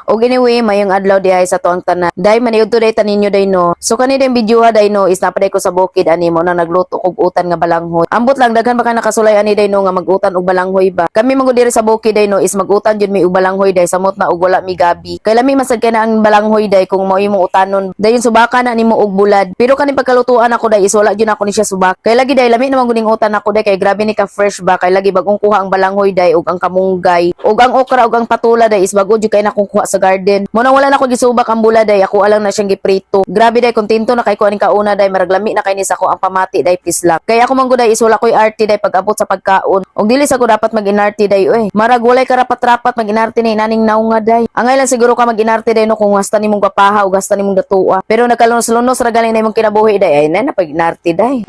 Og anyway, mayong adlaw diay sa tuang tanan. Day maniud to day taninyo day no. So kani din video ha day no is napaday ko sa bukid ani mo na nagluto kog utan nga balanghoy. Ambot lang daghan baka nakasulay ani day no nga magutan og balanghoy ba. Kami mangod diri sa bukid day no is magutan jud mi og balanghoy day samot na og wala mi gabi. Kay lami masad kay na ang balanghoy day kung mao imong utanon. Dayon subaka na nimo og bulad. Pero kani pagkalutuan ako day is wala jud ako ni siya subak. Kay lagi day lami naman guning utan ako day kay grabe ni ka fresh ba kay lagi bagong kuha ang balanghoy day og ang kamunggay og ang okra og ang patula day is bago jud kay na kung kuha sa garden. Mo nang wala na ko gisubak ang bula day ako alang na siyang giprito. Grabe day kontento na kay ko aning kauna day maraglami na kay ni sa ko ang pamati day pislak. Kay ako manggo day is wala koy arty day pag-abot sa pagkaon. Og dili sa ko dapat mag-inarty day oy. Marag walay karapat-rapat mag-inarty ni naning naunga day. Angay lang siguro ka mag-inarty day no kung hasta nimong kapaha o hasta nimong datua. Pero nagkalunos-lunos ra galing na imong kinabuhi day ay na pag-inarty day.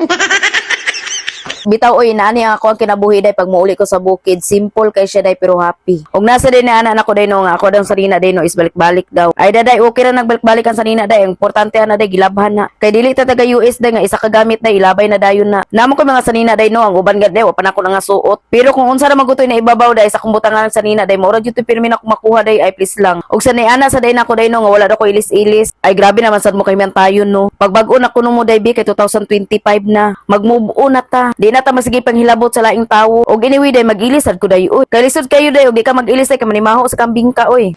Bitaw oy naani ako ang kinabuhi day pag muuli ko sa bukid, simple kay siya day pero happy. Og nasa din na anak ko day no nga ako daw sarina day no is balik-balik daw. Ay daday okay ra nagbalik-balik ang sarina day, ang importante na day gilabhan na. Kay dili ta taga US day nga isa ka gamit day ilabay na dayon na. Namo ko mga sanina day no ang uban gad day wa pa nako nga suot. Pero kung unsa ra magutoy na ibabaw day sa kumbutangan ng sanina day mura jud pirmi na ko makuha day ay please lang. Og sa ana sa day nako day no nga wala daw ko ilis-ilis. Ay grabe naman sad mo kay man tayo no. Pagbag-o na kuno mo day bi kay 2025 na. Mag-move on na ta. Di na ta masige panghilabot sa laing tawo. Og anyway day mag-ilis sad ko day oy. Kay lisod kayo day og di ka mag-ilis day ka manimaho sa kambing ka oy.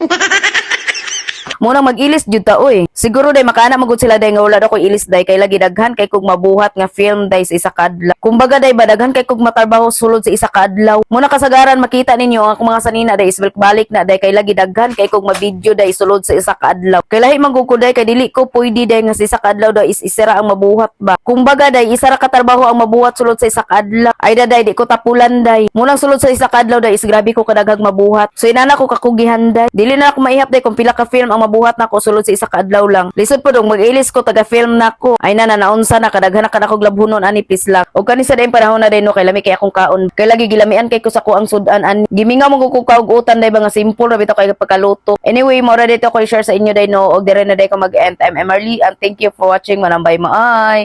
Muna mag-ilis jud ta oy. Siguro day makaana magud sila day nga wala daw ko ilis day kay lagi daghan kay kog mabuhat nga film day sa isa ka adlaw. Kumbaga day ba daghan kay kog matarbaho sulod sa isa ka adlaw. Muna kasagaran makita ninyo ang akong mga sanina day is balik na day kay lagi daghan kay kog ma-video day sulod sa isa ka adlaw. Kay lahi man gud ko day kay dili ko pwede day nga sa isa ka adlaw day is isira ang mabuhat ba. Kumbaga day isa ra ka trabaho ang mabuhat sulod sa isa ka adlaw. Ay day di ko tapulan day. Munang sulod sa isa ka adlaw day is grabe ko kadaghang mabuhat. So inana ko kakugihan day. Dili na ako maihap day kung pila ka film ang mabuhat na ko sulod sa isa ka adlaw lang. Lisod po dong mag-ilis ko taga film na ko. Ay na naunsa na kadaghan na kanakog labhunon ani pisla. Og kani sa dayon panahon na day no kay lami kay akong kaon. Kay lagi gilamian kay ko sa ko ang sudan an. Gimingaw mo ko kaog utan day mga simple ra bitaw kay pagkaluto. Anyway, mo ra dito ko i-share sa inyo day no og dire na day ko mag-end. I'm Emily and thank you for watching. Manambay maay.